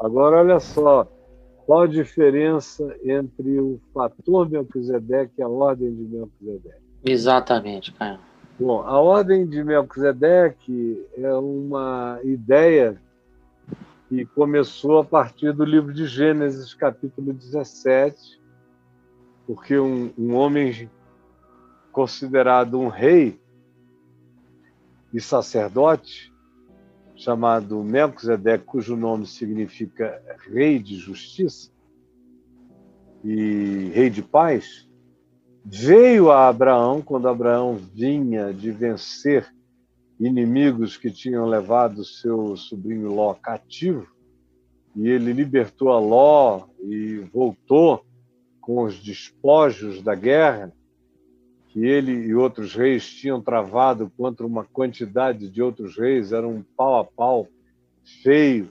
Agora, olha só, qual a diferença entre o fator Melquisedeque e a ordem de Melquisedeque? Exatamente, Caio. Bom, a ordem de Melquisedeque é uma ideia que começou a partir do livro de Gênesis, capítulo 17, porque um homem considerado um rei e sacerdote, chamado Melquisedeque, cujo nome significa rei de justiça e rei de paz, veio a Abraão, quando Abraão vinha de vencer inimigos que tinham levado seu sobrinho Ló cativo, e ele libertou a Ló e voltou com os despojos da guerra que ele e outros reis tinham travado contra uma quantidade de outros reis. Era um pau a pau feio,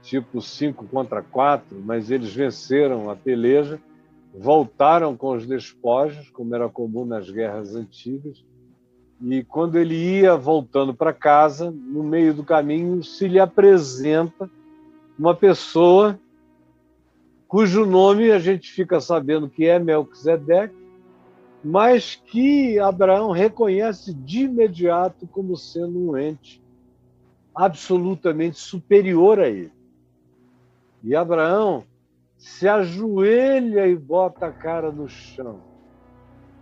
tipo 5 contra 4, mas eles venceram a peleja, voltaram com os despojos, como era comum nas guerras antigas, e quando ele ia voltando para casa, no meio do caminho, se lhe apresenta uma pessoa cujo nome a gente fica sabendo que é Melquisedeque, mas que Abraão reconhece de imediato como sendo um ente absolutamente superior a ele. E Abraão se ajoelha e bota a cara no chão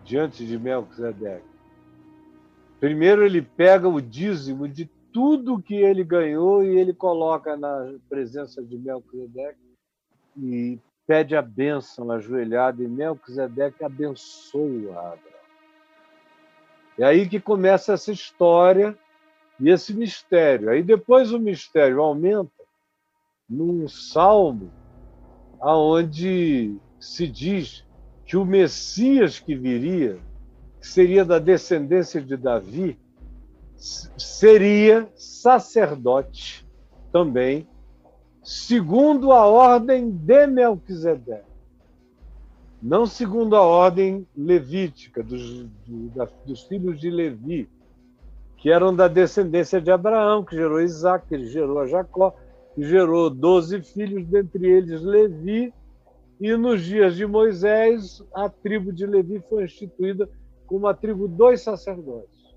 diante de Melquisedeque. Primeiro ele pega o dízimo de tudo que ele ganhou e ele coloca na presença de Melquisedeque e pede a bênção ajoelhado, e Melquisedeque abençoa Abraão. É aí que começa essa história e esse mistério. Aí depois o mistério aumenta num salmo onde se diz que o Messias que viria, que seria da descendência de Davi, seria sacerdote também, segundo a ordem de Melquisedeque. Não segundo a ordem levítica, dos filhos de Levi, que eram da descendência de Abraão, que gerou Isaac, que gerou a Jacó, que gerou 12 filhos, dentre eles Levi, e nos dias de Moisés, a tribo de Levi foi instituída como a tribo dos sacerdotes.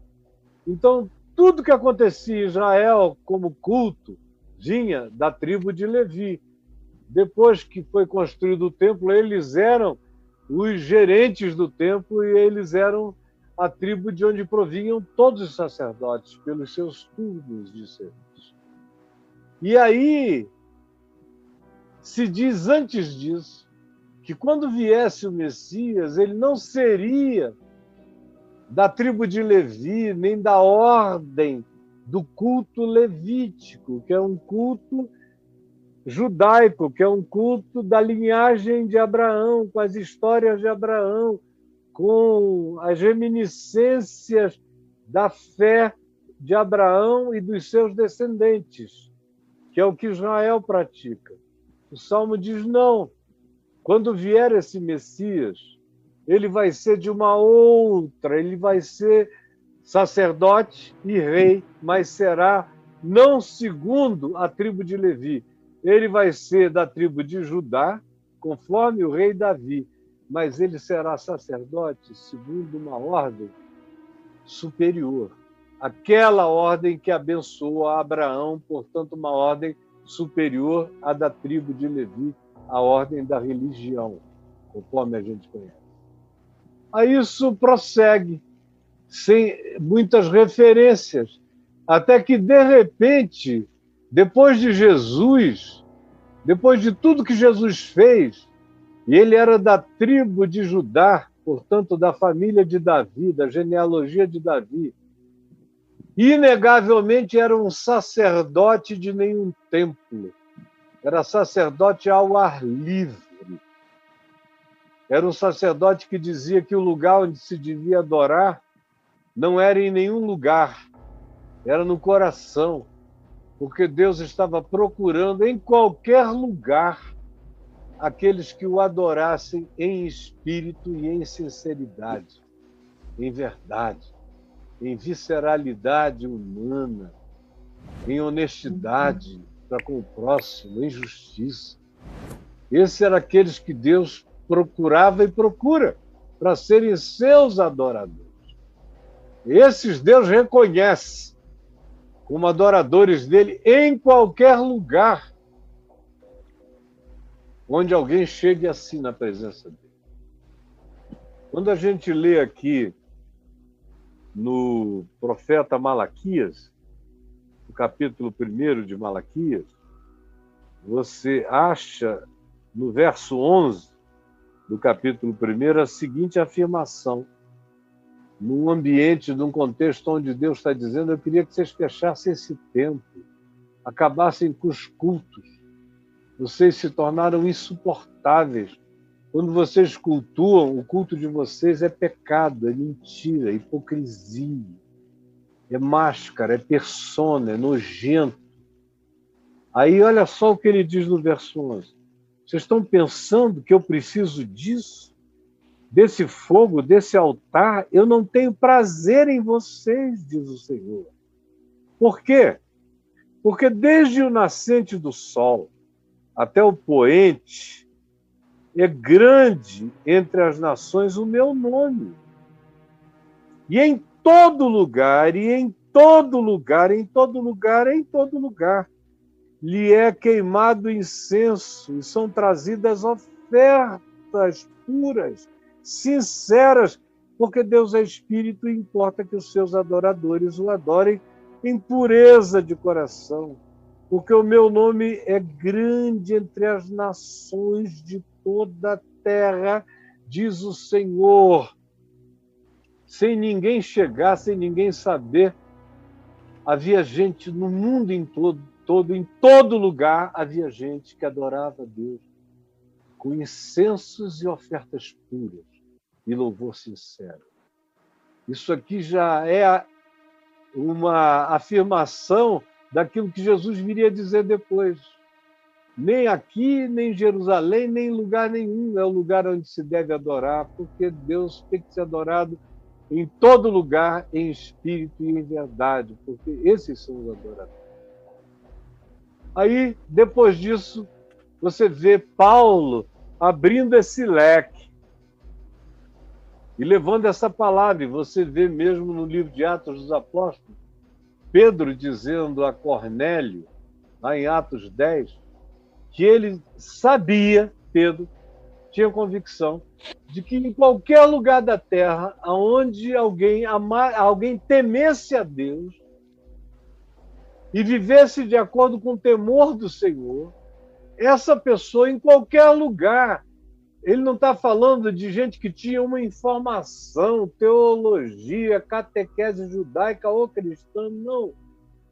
Então, tudo que acontecia em Israel como culto vinha da tribo de Levi. Depois que foi construído o templo, eles eram os gerentes do templo e eles eram a tribo de onde provinham todos os sacerdotes, pelos seus turnos de serviço. E aí se diz antes disso que quando viesse o Messias, ele não seria da tribo de Levi, nem da ordem do culto levítico, que é um culto judaico, que é um culto da linhagem de Abraão, com as histórias de Abraão, com as reminiscências da fé de Abraão e dos seus descendentes, que é o que Israel pratica. O Salmo diz não. Quando vier esse Messias, ele vai ser de uma outra, ele vai ser sacerdote e rei, mas será não segundo a tribo de Levi. Ele vai ser da tribo de Judá, conforme o rei Davi, mas ele será sacerdote segundo uma ordem superior. Aquela ordem que abençoou a Abraão, portanto, uma ordem superior à da tribo de Levi, a ordem da religião, conforme a gente conhece. Aí isso prossegue, sem muitas referências, até que, de repente, depois de Jesus, depois de tudo que Jesus fez, e ele era da tribo de Judá, portanto, da família de Davi, da genealogia de Davi, inegavelmente era um sacerdote de nenhum templo, era sacerdote ao ar livre. Era um sacerdote que dizia que o lugar onde se devia adorar não era em nenhum lugar, era no coração, porque Deus estava procurando em qualquer lugar aqueles que o adorassem em espírito e em sinceridade, em verdade, em visceralidade humana, em honestidade, para com o próximo em justiça. Esses eram aqueles que Deus procurava e procura para serem seus adoradores. Esses Deus reconhece como adoradores dele em qualquer lugar onde alguém chegue assim na presença dele. Quando a gente lê aqui no profeta Malaquias, no capítulo 1 de Malaquias, você acha no verso 11 do capítulo 1 a seguinte afirmação: num ambiente, num contexto onde Deus está dizendo, eu queria que vocês fechassem esse templo, acabassem com os cultos. Vocês se tornaram insuportáveis. Quando vocês cultuam, o culto de vocês é pecado, é mentira, é hipocrisia, é máscara, é persona, é nojento. Aí olha só o que ele diz no verso 11. Vocês estão pensando que eu preciso disso? Desse fogo, desse altar? Eu não tenho prazer em vocês, diz o Senhor. Por quê? Porque desde o nascente do sol até o poente, é grande entre as nações o meu nome. E em todo lugar, e em todo lugar, em todo lugar, em todo lugar, lhe é queimado incenso, e são trazidas ofertas puras, sinceras, porque Deus é Espírito e importa que os seus adoradores o adorem em pureza de coração. Porque o meu nome é grande entre as nações de toda a terra, diz o Senhor. Sem ninguém chegar, sem ninguém saber, havia gente no mundo em todo lugar, havia gente que adorava a Deus com incensos e ofertas puras e louvor sincero. Isso aqui já é uma afirmação daquilo que Jesus viria dizer depois. Nem aqui, nem em Jerusalém, nem em lugar nenhum é o lugar onde se deve adorar, porque Deus tem que ser adorado em todo lugar, em espírito e em verdade, porque esses são os adoradores. Aí, depois disso, você vê Paulo abrindo esse leque e levando essa palavra, e você vê mesmo no livro de Atos dos Apóstolos, Pedro dizendo a Cornélio, lá em Atos 10, que ele sabia, Pedro, tinha convicção, de que em qualquer lugar da terra, onde alguém temesse a Deus e vivesse de acordo com o temor do Senhor, essa pessoa, em qualquer lugar, ele não está falando de gente que tinha uma informação, teologia, catequese judaica ou cristã, não.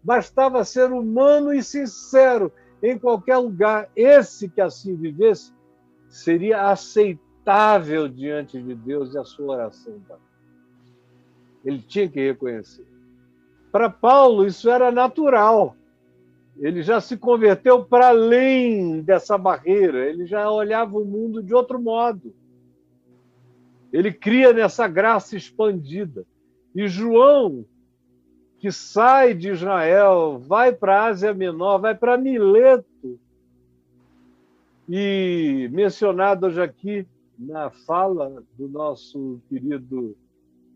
Bastava ser humano e sincero em qualquer lugar. Esse que assim vivesse seria aceitável diante de Deus e a sua oração. Ele tinha que reconhecer. Para Paulo, isso era natural. Ele já se converteu para além dessa barreira. Ele já olhava o mundo de outro modo. Ele cria nessa graça expandida. E João, que sai de Israel, vai para a Ásia Menor, vai para Mileto, e mencionado hoje aqui na fala do nosso querido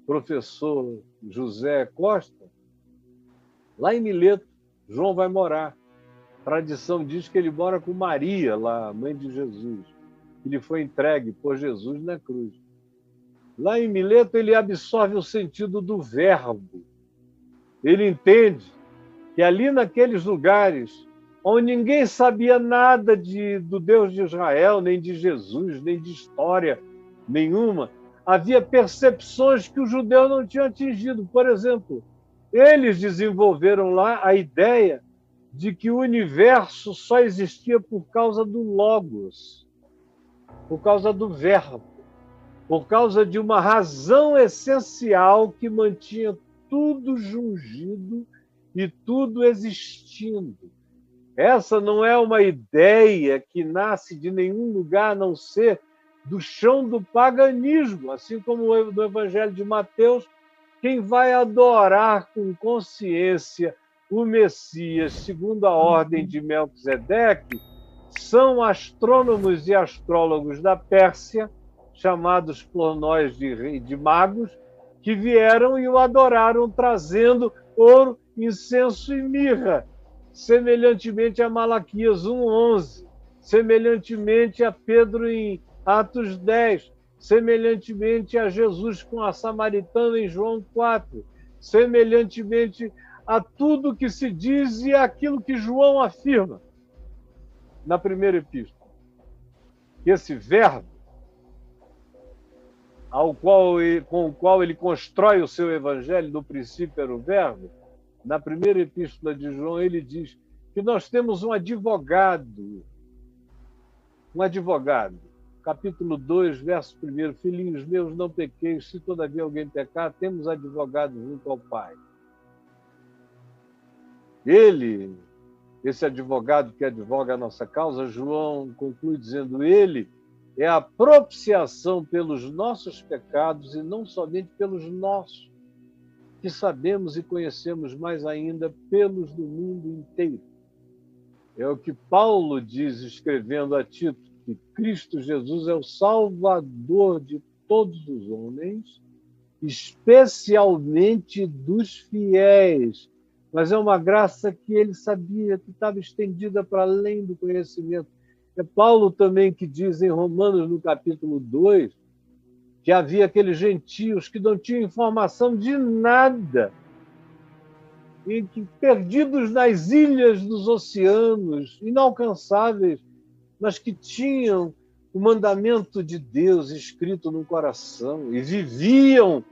professor José Costa, lá em Mileto, João vai morar. A tradição diz que ele mora com Maria, lá, mãe de Jesus, que lhe foi entregue por Jesus na cruz. Lá em Mileto, ele absorve o sentido do verbo. Ele entende que ali naqueles lugares onde ninguém sabia nada do Deus de Israel, nem de Jesus, nem de história nenhuma, havia percepções que os judeus não tinham atingido. Por exemplo, eles desenvolveram lá a ideia de que o universo só existia por causa do Logos, por causa do verbo, por causa de uma razão essencial que mantinha tudo jungido e tudo existindo. Essa não é uma ideia que nasce de nenhum lugar a não ser do chão do paganismo, assim como no Evangelho de Mateus, quem vai adorar com consciência o Messias, segundo a ordem de Melquisedeque, são astrônomos e astrólogos da Pérsia, chamados por nós de magos, que vieram e o adoraram, trazendo ouro, incenso e mirra, semelhantemente a Malaquias 1:11, semelhantemente a Pedro em Atos 10, semelhantemente a Jesus com a samaritana em João 4, semelhantemente a tudo que se diz e aquilo que João afirma na primeira epístola. Esse verbo, com o qual ele constrói o seu evangelho, no princípio era o verbo, na primeira epístola de João ele diz que nós temos um advogado, capítulo 2, verso 1, filhinhos meus, não pequeis, se todavia alguém pecar, temos advogado junto ao Pai. Ele, esse advogado que advoga a nossa causa, João conclui dizendo, ele é a propiciação pelos nossos pecados e não somente pelos nossos, que sabemos e conhecemos mais ainda pelos do mundo inteiro. É o que Paulo diz, escrevendo a Tito, que Cristo Jesus é o Salvador de todos os homens, especialmente dos fiéis. Mas é uma graça que ele sabia que estava estendida para além do conhecimento. É Paulo também que diz em Romanos, no capítulo 2, que havia aqueles gentios que não tinham informação de nada, e que, perdidos nas ilhas dos oceanos, inalcançáveis, mas que tinham o mandamento de Deus escrito no coração e viviam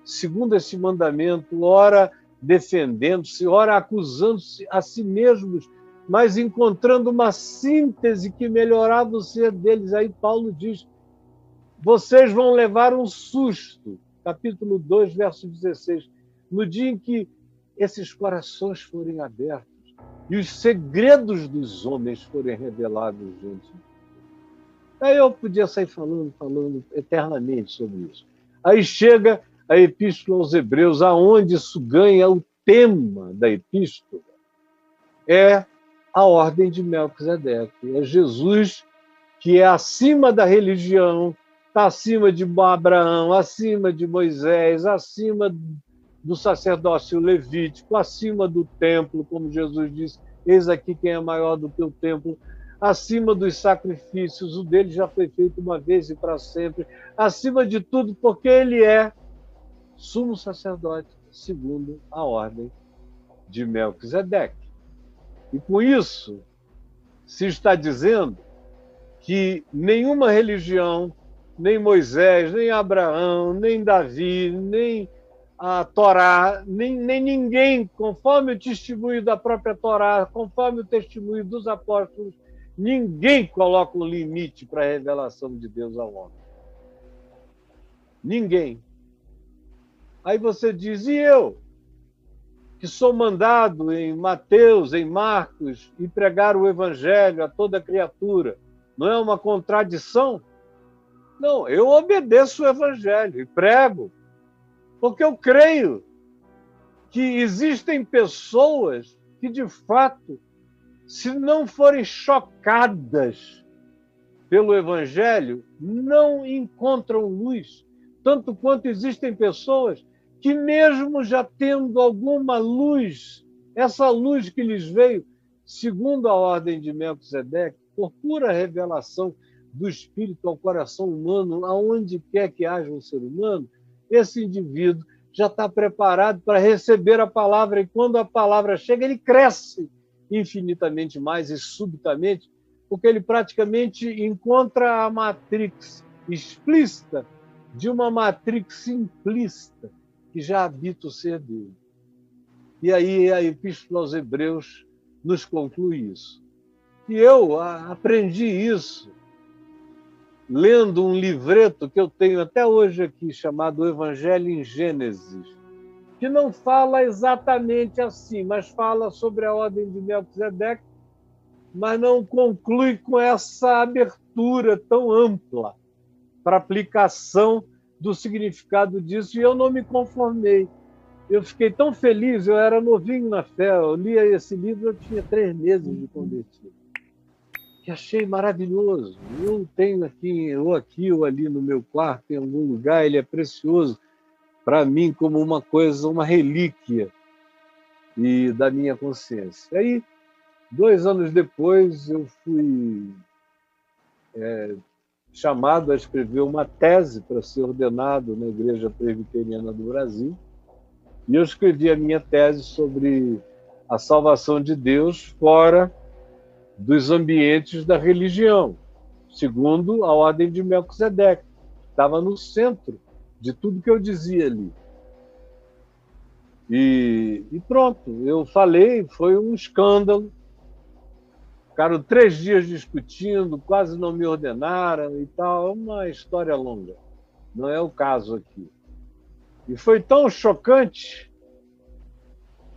segundo esse mandamento, ora defendendo-se, ora acusando-se a si mesmos, mas encontrando uma síntese que melhorava o ser deles. Aí Paulo diz, vocês vão levar um susto, capítulo 2, verso 16, no dia em que esses corações forem abertos e os segredos dos homens forem revelados diante de Deus. Aí eu podia sair falando eternamente sobre isso. Aí chega a Epístola aos Hebreus, aonde isso ganha o tema da Epístola, é a ordem de Melquisedeque. É Jesus que é acima da religião, está acima de Abraão, acima de Moisés, acima do sacerdócio levítico, acima do templo, como Jesus disse, eis aqui quem é maior do que o templo, acima dos sacrifícios, o dele já foi feito uma vez e para sempre, acima de tudo, porque ele é sumo sacerdote, segundo a ordem de Melquisedeque. E com isso, se está dizendo que nenhuma religião, nem Moisés, nem Abraão, nem Davi, nem a Torá, nem ninguém, conforme o testemunho da própria Torá, conforme o testemunho dos apóstolos, ninguém coloca um limite para a revelação de Deus ao homem. Ninguém. Aí você diz, e eu, que sou mandado em Mateus, em Marcos, e pregar o evangelho a toda criatura, não é uma contradição? Não, eu obedeço o evangelho e prego, porque eu creio que existem pessoas que, de fato, se não forem chocadas pelo evangelho, não encontram luz. Tanto quanto existem pessoas que, mesmo já tendo alguma luz, essa luz que lhes veio, segundo a ordem de Melquisedeque, por pura revelação do Espírito ao coração humano, aonde quer que haja um ser humano, esse indivíduo já está preparado para receber a palavra, e quando a palavra chega, ele cresce infinitamente mais e subitamente, porque ele praticamente encontra a matrix explícita de uma matrix implícita que já habita o ser dele. E aí a Epístola aos Hebreus nos conclui isso. E eu aprendi isso lendo um livreto que eu tenho até hoje aqui, chamado Evangelho em Gênesis, que não fala exatamente assim, mas fala sobre a ordem de Melquisedeque, mas não conclui com essa abertura tão ampla para aplicação do significado disso, e eu não me conformei. Eu fiquei tão feliz, eu era novinho na fé, eu lia esse livro, eu tinha 3 meses de convertido. Que achei maravilhoso. Eu tenho aqui ou ali no meu quarto, em algum lugar, ele é precioso para mim como uma coisa, uma relíquia e da minha consciência. Aí, 2 anos depois, eu fui chamado a escrever uma tese para ser ordenado na Igreja Presbiteriana do Brasil. E eu escrevi a minha tese sobre a salvação de Deus fora dos ambientes da religião, segundo a ordem de Melquisedeque, que estava no centro de tudo que eu dizia ali. E pronto, eu falei, foi um escândalo. Ficaram 3 dias discutindo, quase não me ordenaram e tal. É uma história longa. Não é o caso aqui. E foi tão chocante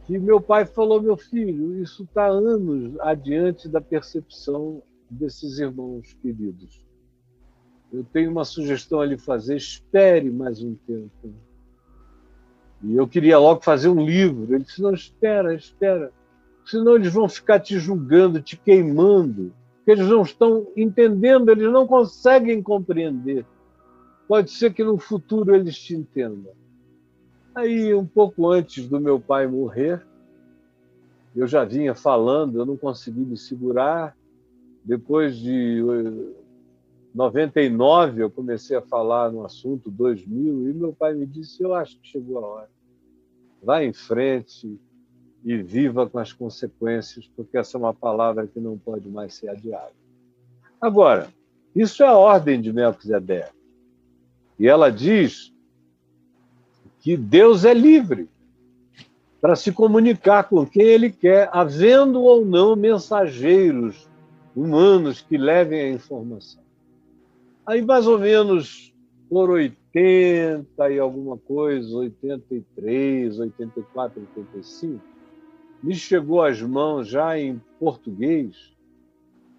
que meu pai falou: meu filho, isso está anos adiante da percepção desses irmãos queridos. Eu tenho uma sugestão a lhe fazer: espere mais um tempo. E eu queria logo fazer um livro. Ele disse: não, espera, espera. Senão eles vão ficar te julgando, te queimando, porque eles não estão entendendo, eles não conseguem compreender. Pode ser que no futuro eles te entendam. Aí, um pouco antes do meu pai morrer, eu já vinha falando, eu não consegui me segurar. Depois de 99, eu comecei a falar no assunto, 2000, e meu pai me disse: eu acho que chegou a hora. Vá em frente e viva com as consequências, porque essa é uma palavra que não pode mais ser adiada. Agora, isso é a ordem de Melquisedeque. E ela diz que Deus é livre para se comunicar com quem ele quer, havendo ou não mensageiros humanos que levem a informação. Aí, mais ou menos por 80 e alguma coisa, 83, 84, 85, me chegou às mãos, já em português,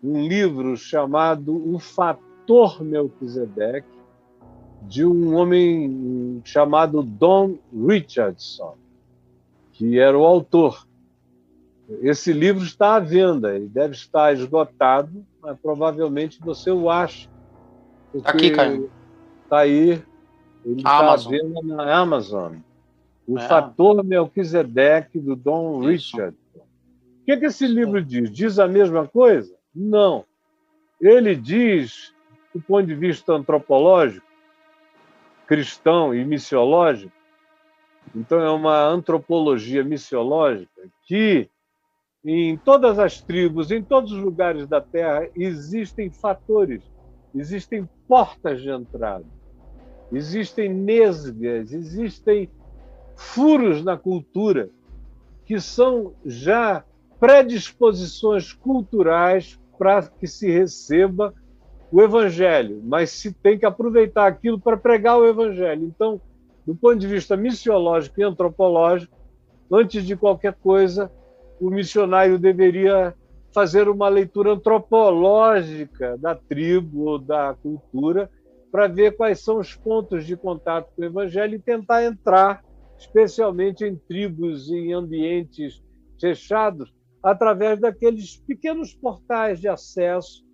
um livro chamado O Fator Melquisedeque, de um homem chamado Don Richardson, que era o autor. Esse livro está à venda, ele deve estar esgotado, mas provavelmente você o acha, Tá aqui, Caio. porque está aí, ele está à Amazon. venda na Amazon. O É, Fator Melquisedeque, do Don isso. Richard. O que esse livro diz? Diz a mesma coisa? Não. Ele diz, do ponto de vista antropológico, cristão e missiológico, então é uma antropologia missiológica, que em todas as tribos, em todos os lugares da Terra, existem fatores, existem portas de entrada, existem nesgas, existem furos na cultura, que são já predisposições culturais para que se receba o Evangelho, mas se tem que aproveitar aquilo para pregar o Evangelho. Então, do ponto de vista missiológico e antropológico, antes de qualquer coisa, o missionário deveria fazer uma leitura antropológica da tribo ou da cultura para ver quais são os pontos de contato com o Evangelho e tentar entrar, especialmente em tribos e em ambientes fechados, através daqueles pequenos portais de acesso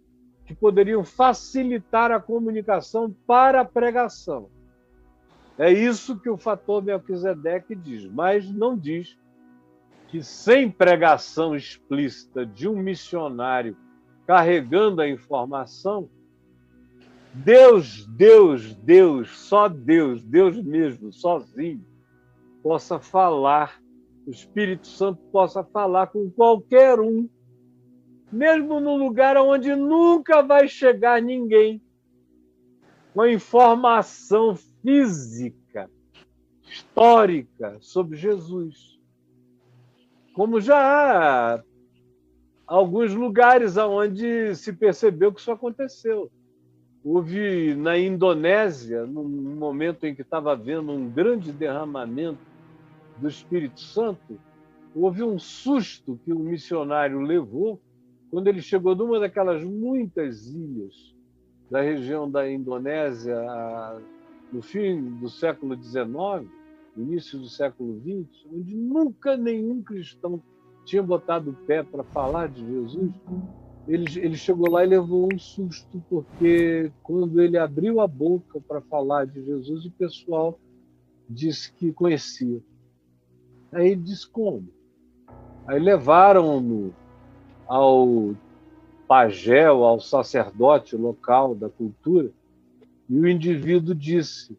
que poderiam facilitar a comunicação para a pregação. É isso que o Fator Melquisedeque diz, mas não diz que sem pregação explícita de um missionário carregando a informação, Deus, só Deus, Deus mesmo, sozinho, possa falar, o Espírito Santo possa falar com qualquer um, mesmo no lugar onde nunca vai chegar ninguém, com a informação física, histórica sobre Jesus. Como já há alguns lugares onde se percebeu que isso aconteceu. Houve na Indonésia, num momento em que estava havendo um grande derramamento do Espírito Santo, houve um susto que um missionário levou quando ele chegou numa daquelas muitas ilhas da região da Indonésia no fim do século XIX, início do século XX, onde nunca nenhum cristão tinha botado o pé para falar de Jesus, ele chegou lá e levou um susto, porque quando ele abriu a boca para falar de Jesus, o pessoal disse que conhecia. Aí ele disse como? Aí levaram-no ao pajé, ao sacerdote local da cultura, e o indivíduo disse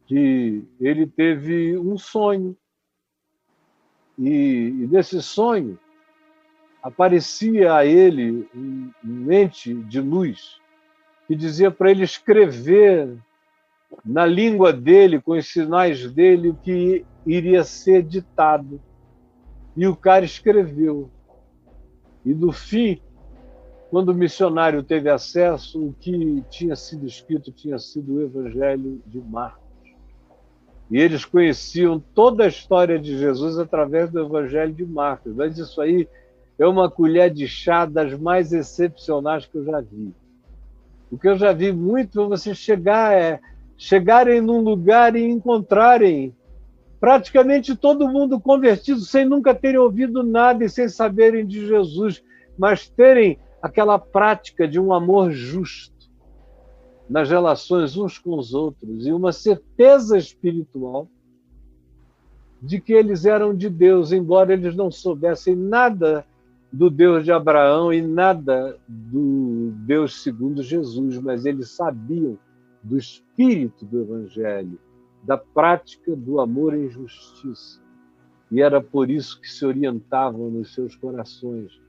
que ele teve um sonho, e nesse sonho aparecia a ele um ente de luz que dizia para ele escrever na língua dele, com os sinais dele, o que iria ser ditado. E o cara escreveu. E no fim, quando o missionário teve acesso, o que tinha sido escrito tinha sido o Evangelho de Marcos. E eles conheciam toda a história de Jesus através do Evangelho de Marcos. Mas isso aí é uma colher de chá das mais excepcionais que eu já vi. O que eu já vi muito é você chegarem num lugar e encontrarem praticamente todo mundo convertido sem nunca terem ouvido nada e sem saberem de Jesus, mas terem aquela prática de um amor justo nas relações uns com os outros e uma certeza espiritual de que eles eram de Deus, embora eles não soubessem nada do Deus de Abraão e nada do Deus segundo Jesus, mas eles sabiam do espírito do Evangelho, da prática do amor em justiça. E era por isso que se orientavam nos seus corações,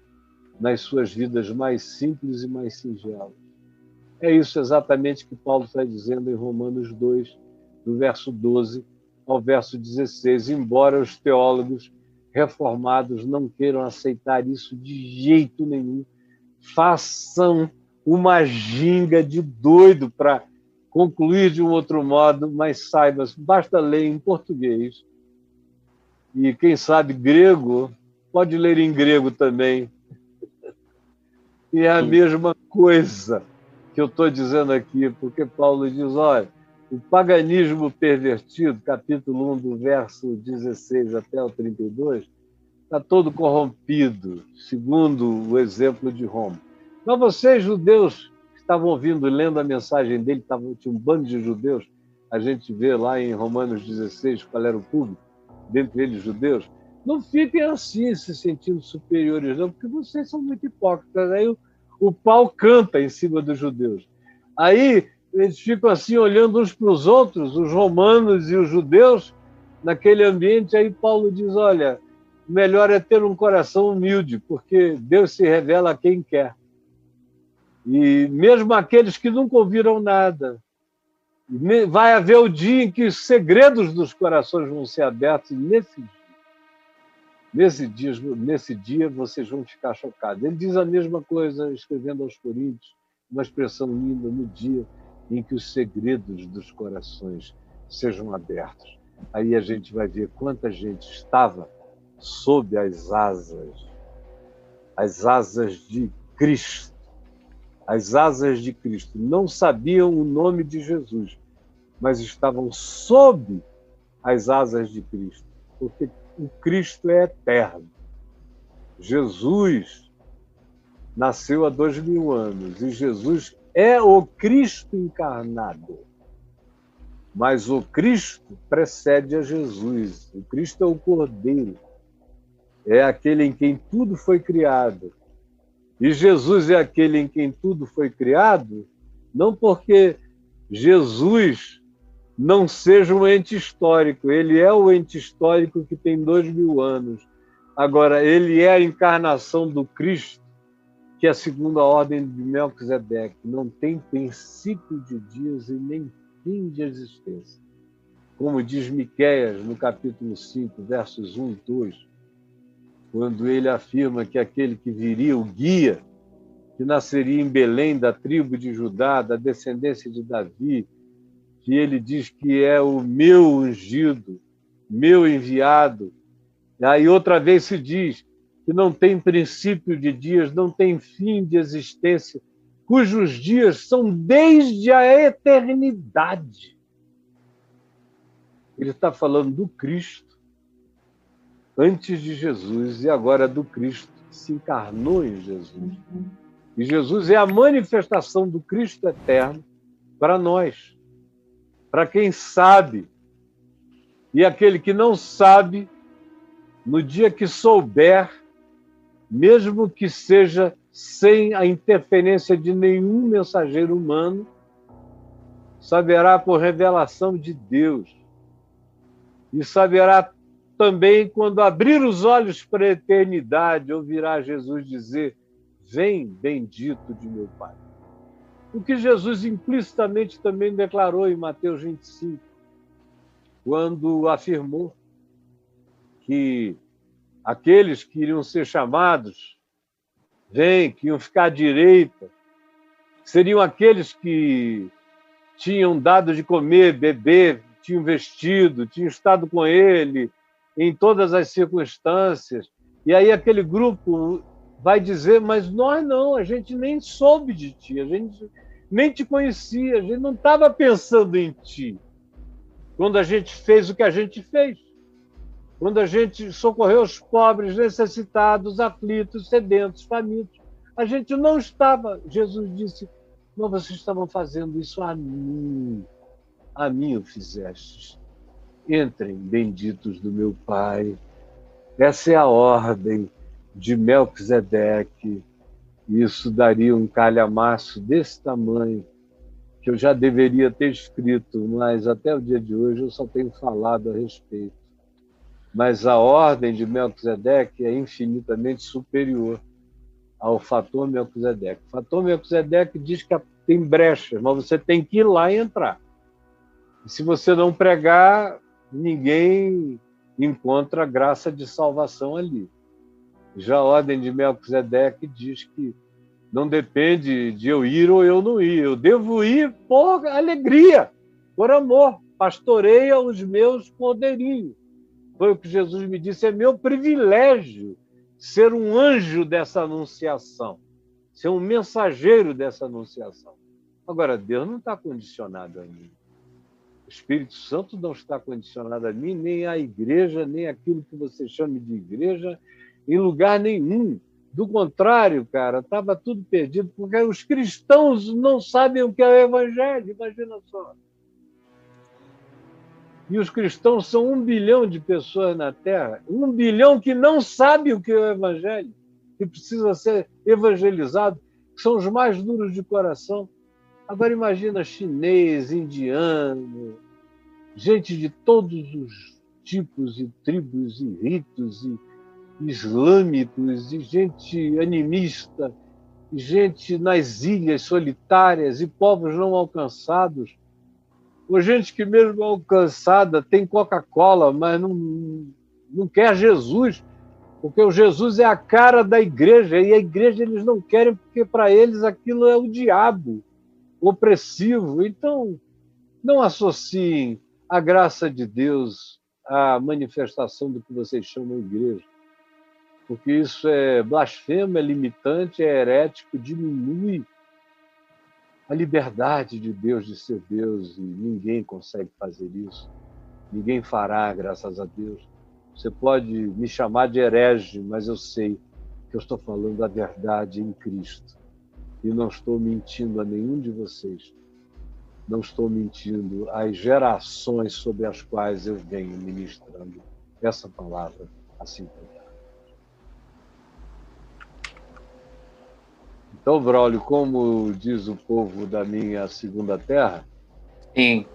nas suas vidas mais simples e mais singelas. É isso exatamente que Paulo está dizendo em Romanos 2, do verso 12 ao verso 16, embora os teólogos reformados não queiram aceitar isso de jeito nenhum, façam uma ginga de doido para concluir de um outro modo, mas saiba, basta ler em português. E quem sabe grego, pode ler em grego também. E é a mesma coisa que eu estou dizendo aqui, porque Paulo diz, olha, o paganismo pervertido, capítulo 1, do verso 16 até o 32, está todo corrompido, segundo o exemplo de Roma. Mas vocês, judeus, que estavam ouvindo e lendo a mensagem dele, tinha um bando de judeus, a gente vê lá em Romanos 16 qual era o público, dentre eles judeus, não fiquem assim, se sentindo superiores, não, porque vocês são muito hipócritas. Aí o pau canta em cima dos judeus. Aí eles ficam assim, olhando uns para os outros, os romanos e os judeus, naquele ambiente. Aí Paulo diz, olha, melhor é ter um coração humilde, porque Deus se revela a quem quer. E mesmo aqueles que nunca ouviram nada, vai haver o dia em que os segredos dos corações vão ser abertos, e nesse dia vocês vão ficar chocados. Ele diz a mesma coisa, escrevendo aos Coríntios, uma expressão linda, no dia em que os segredos dos corações sejam abertos. Aí a gente vai ver quanta gente estava sob as asas de Cristo. As asas de Cristo. Não sabiam o nome de Jesus, mas estavam sob as asas de Cristo, porque o Cristo é eterno. Jesus nasceu há 2000 anos e Jesus é o Cristo encarnado. Mas o Cristo precede a Jesus. O Cristo é o Cordeiro. É aquele em quem tudo foi criado. E Jesus é aquele em quem tudo foi criado, não porque Jesus não seja um ente histórico. Ele é o ente histórico que tem 2000 anos. Agora, ele é a encarnação do Cristo, que é a segunda ordem de Melquisedeque. Não tem princípio de dias e nem fim de existência. Como diz Miqueias, no capítulo 5, versos 1 e 2, quando ele afirma que aquele que viria, o guia, que nasceria em Belém, da tribo de Judá, da descendência de Davi, que ele diz que é o meu ungido, meu enviado. Aí outra vez se diz que não tem princípio de dias, não tem fim de existência, cujos dias são desde a eternidade. Ele está falando do Cristo antes de Jesus e agora do Cristo que se encarnou em Jesus. E Jesus é a manifestação do Cristo eterno para nós, para quem sabe. E aquele que não sabe, no dia que souber, mesmo que seja sem a interferência de nenhum mensageiro humano, saberá por revelação de Deus. E saberá também quando abrir os olhos para a eternidade, ouvirá Jesus dizer: vem, bendito de meu Pai. O que Jesus implicitamente também declarou em Mateus 25, quando afirmou que aqueles que iriam ser chamados, que iam ficar à direita, seriam aqueles que tinham dado de comer, beber, tinham vestido, tinham estado com ele em todas as circunstâncias. E aí aquele grupo vai dizer: mas nós não, a gente nem soube de ti, a gente nem te conhecia, a gente não estava pensando em ti quando a gente fez o que a gente fez. Quando a gente socorreu os pobres, necessitados, aflitos, sedentos, famintos. A gente não estava. Jesus disse: não, vocês estavam fazendo isso a mim o fizestes. Entrem, benditos do meu Pai. Essa é a ordem de Melquisedeque. Isso daria um calhamaço desse tamanho, que eu já deveria ter escrito, mas até o dia de hoje eu só tenho falado a respeito. Mas a ordem de Melquisedeque é infinitamente superior ao fator Melquisedeque. O fator Melquisedeque diz que tem brechas, mas você tem que ir lá e entrar. E se você não pregar, ninguém encontra graça de salvação ali. Já a ordem de Melquisedeque diz que não depende de eu ir ou eu não ir. Eu devo ir por alegria, por amor. Pastoreia os meus cordeirinhos. Foi o que Jesus me disse: é meu privilégio ser um anjo dessa anunciação, ser um mensageiro dessa anunciação. Agora, Deus não está condicionado a mim. O Espírito Santo não está condicionado a mim, nem à igreja, nem aquilo que você chama de igreja, em lugar nenhum. Do contrário, cara, estava tudo perdido, porque os cristãos não sabem o que é o Evangelho, imagina só. E os cristãos são 1 bilhão de pessoas na Terra, 1 bilhão que não sabe o que é o Evangelho, que precisa ser evangelizado, que são os mais duros de coração. Agora imagina chinês, indiano, gente de todos os tipos e tribos e ritos e islâmicos, e gente animista, e gente nas ilhas solitárias e povos não alcançados. Ou gente que mesmo alcançada tem Coca-Cola, mas não quer Jesus, porque o Jesus é a cara da igreja, e a igreja eles não querem porque para eles aquilo é o diabo, opressivo. Então, não associem a graça de Deus à manifestação do que vocês chamam de igreja, porque isso é blasfemo, é limitante, é herético, diminui a liberdade de Deus de ser Deus, e ninguém consegue fazer isso. Ninguém fará, graças a Deus. Você pode me chamar de herege, mas eu sei que eu estou falando a verdade em Cristo. E não estou mentindo a nenhum de vocês. Não estou mentindo às gerações sobre as quais eu venho ministrando essa palavra assim como. Então, Braulio, como diz o povo da minha segunda terra, Sim.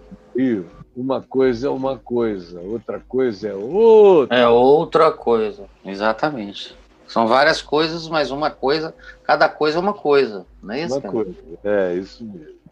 Uma coisa é uma coisa, outra coisa é outra. É outra coisa, exatamente. São várias coisas, mas uma coisa, cada coisa é uma coisa, não é isso? Uma coisa, é isso mesmo.